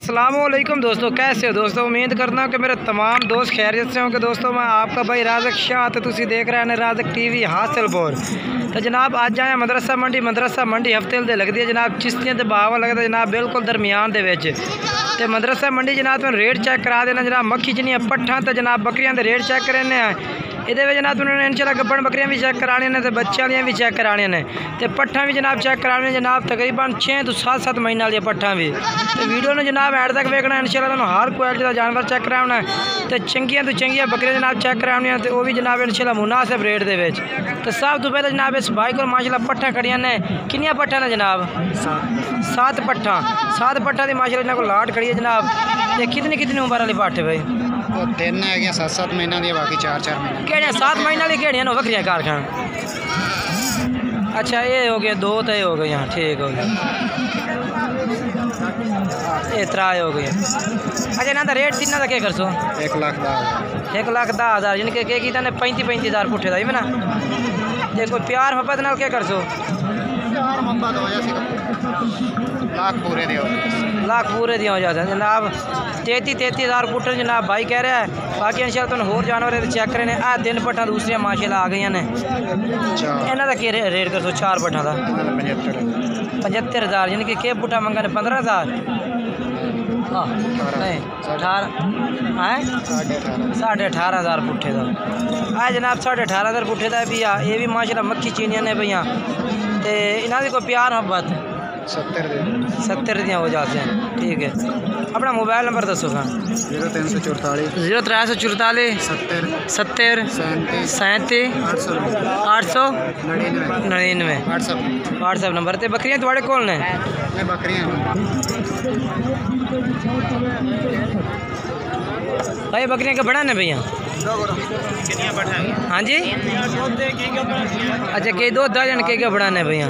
अस्सलामुअलैकुम दोस्तों, कैसे हो दोस्तों। उम्मीद करता हूँ कि मेरे तमाम दोस्त खैरियत से होंगे। दोस्तों मैं आपका भाई राज़क शाह तो तुसी देख रहे हैं राज़क टीवी हासिलपुर। तो जनाब आज आए मदरसा मंडी हफ्ते दे लगती है जनाब चिश्तियां ते बावा लगता जनाब बिल्कुल दरमियान दे विच। ते मदरसा मंडी जनाब तुम रेट चेक करा देना जनाब मक्खी जिन्नी पट्ठा तो जनाब बकरियां दे रेट चेक करने ये जनाब तुमने इंशाल्लाह गब्बन बकरियां भी चेक कराने ने बच्चे वाली भी चेक कराने ने ते पट्ठा भी जनाब चेक कराने जनाब तकरीबन 6 तो 7 महीने वाली पट्ठा भी। तो वीडियो ने जनाब एड तक वेखना इंशाल्लाह तुम हर क्वालिटी का जानवर चेक कराना तो चंगियां तो चंगियां बकरियां जनाब चेक करानियां तो वह भी जनाब इंशाल्लाह मुनासिब रेट दे विच। तो सब तो पहले जनाब इस भाई को माशाल्लाह पट्ठा खड़ियां ने किनियां पट्ठा ने जनाब 7 पट्ठा की माशाल्लाह इन्हां को लाट खड़ी है जनाब। ते कितनी उम्र वाली पट्ठ है भाई? वो 3 है 7 महीना दी, बाकी 4 महीने केड़ियां 7 महीने वाली केड़ियां नो बकरियां कारखान। अच्छा ये हो गया 2 तो हो गए यहाँ, ठीक हो गया ये 3 हो गए। अच्छा इन्हों का रेट कितना क्या कर सो? 1,10,000 यानी कि 35,000 पुट्ठे का ही ना। जे कोई प्यार मोहब्बत नाल क्या कर सो? लाख पूरे दिया हो जाते जनाब। 33,000 पुट्ठे जनाब भाई कह रहा है। बाकी इंशाल्लाह तुम होर जानवर चेक करे ने आ 3 पट्ठा दूसरियां माशाल्लाह आ गई ने। इन्हों का रेट कर सो 4 पट्ठा का? 75,000 यानी कि के पुट्ठा मंगा ने 15,000 नहीं 18,500 पुट्ठे का आ जनाब। 18,500 पुट्ठे का भी आ। ये भी माशाल्लाह मक्खी चीनियां ने भैया। तो इन्हों की कोई प्यार मोहब्बत 70 दियाँ हो जाते हैं, ठीक है। अपना मोबाइल नंबर दसो सर। 0344 70 37 899 WhatsApp number. तो बकरियां थोड़े कोल ने? भाई बकरियां के बड़ा ने भैया? हाँ जी। अच्छा के 2 दर्जन के बड़ा ने भैया?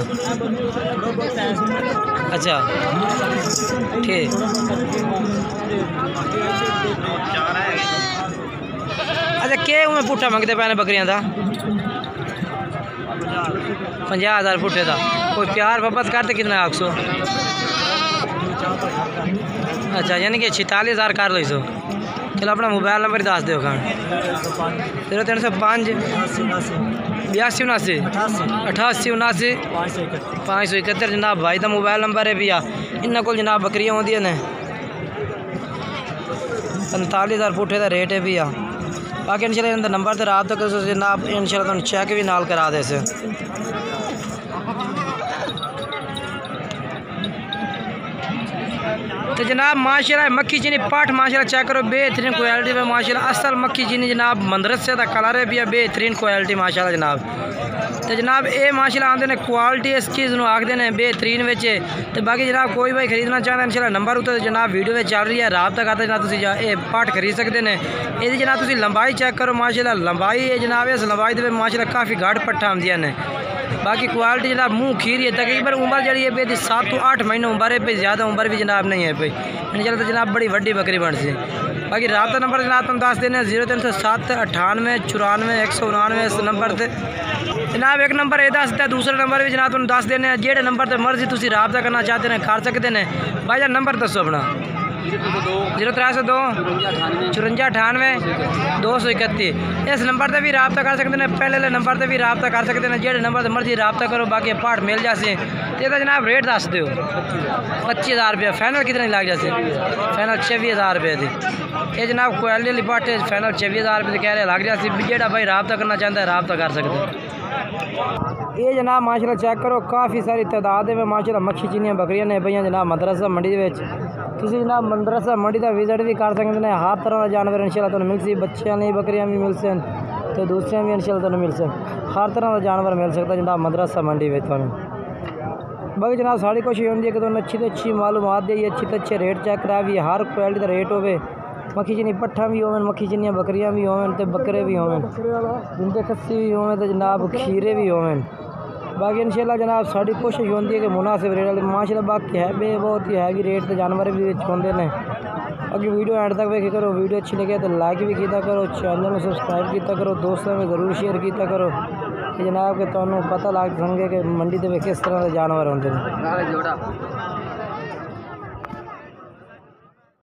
अच्छा ठीक। अच्छा के उमें पुट्ठा मंगते पे बकरियां का? 50,000 पुट्ठे का। कोई प्यार मोहब्बत करते कितना आखसो? अच्छा यानी कि 46,000 कर लो सो। चलो अपना मोबाइल नंबर दस दो खान। 0305 82 88 571 जनाब भाई का मोबाइल नंबर है भैया। इन्होंने को जनाब बकरियां होंदियां ने 45,000 पुट्ठे का रेट है भैया। बाकी इंशाल्लाह इनका नंबर तो रात तक जनाब इंशाल्लाह तुम चेक भी नाल करा दे से। तो जनाब माशाल्लाह मक्खी चीनी पाठ माशाल्लाह चेक करो बेहतरीन क्वालिटी में माशाल्लाह असल मक्खी चीनी जनाब मदरसे का कलर है भी बेहतरीन क्वालिटी माशाल्लाह जनाब। तो जनाब ये माशाल्लाह आते हैं क्वालिटी इस चीज़ को आखते हैं बेहतरीन बच्चे। तो बाकी जनाब कोई भाई खरीदना चाहता है इंशाल्लाह नंबर उत्ते जनाब वीडियो में चल रही है राबता करते जनाब तुम ये पाठ खरीद सकते हैं। ये जनाब तुम लंबाई चेक करो माशाल्लाह लंबाई है जनाब इस लंबाई के माशाल्लाह काफ़ी घट पट्ठा आमदियां ने। बाकी क्वालिटी जनाब मुँह खीरी है तकरीबन उम्र जी है पे 7 तो 8 महीने उम्र है पे ज़्यादा उम्र भी जनाब नहीं है पे इंशाल्लाह। तो जनाब बड़ी वड्डी बकरी बन सी। बाकी राबता नंबर जनाब तुम दस देने 0307 98 94 199 इस नंबर से जनाब। एक नंबर ये दस दिता, दूसरा नंबर भी जनाब तुम दस देने जेड़े नंबर से मर्जी तुम राबता करना चाहते हैं कर सकते हैं। भाई जान नंबर दसो अपना। 0302 54 98 231 इस नंबर से भी राबता कर सकते हैं। पहले नंबर से भी राबता कर सकते हैं जेड़े नंबर से मर्जी राबता करो बाकी पाठ मिल जासे। तो जनाब रेट दस दो 25,000 रुपया फाइनल कितने लग जासे? फाइनल 26,000 रुपये की। ये जनाब क्वालिटी वाली पाठ फाइनल 26,000 रुपये कह रहे लग जाए। जेड़ा भाई राबता करना चाहता है राबता कर सकते हैं। ये जनाब माशाल्लाह चेक करो काफ़ी सारी तादाद में माशाल्लाह मक्खी चीनियां बकरियां ने भैया जनाब मदरसा मंडी तुसी जनाब मदरसा मंडी का विजिट भी कर सकते हैं। हर तरह का जानवर इंशाल्लाह तुहानू मिल सी बच्चों ने बकरियां भी मिल सन तो दूसरियां भी इंशाल्लाह तुहानू मिल सन। हर तरह का जानवर मिल सकता जनाब मदरसा मंडी में तुहानू। बाकी जनाब सारी कोशिश होती है कि तुहानू अच्छी तो अच्छी मालूमात दी अच्छे तो अच्छे रेट चेक करा भी हर क्वालिटी का रेट होवे। मक्खी चीनी पट्ठा भी होवन मक्खी चीनियां बकरियां भी होवन तो बकरे भी होवन जिंदे खस्सी भी होवन तो जनाब खीरे भी होवन। बाकी इंशाल्लाह जनाब साड़ी कोशिश होती है कि मुनासिब रेट माशाल्लाह बाकी है बे बहुत ही हैवी रेट के जानवर भी होंगे ने। बाकी वीडियो एंड तक वेखे करो। वीडियो अच्छी लगे तो लाइक भी किया करो, चैनल में सबसक्राइब किया करो, दोस्तों में ज़रूर शेयर किया करो कि जनाब के तुहानू पता लग सके कि मंडी के किस तरह के जानवर होंगे।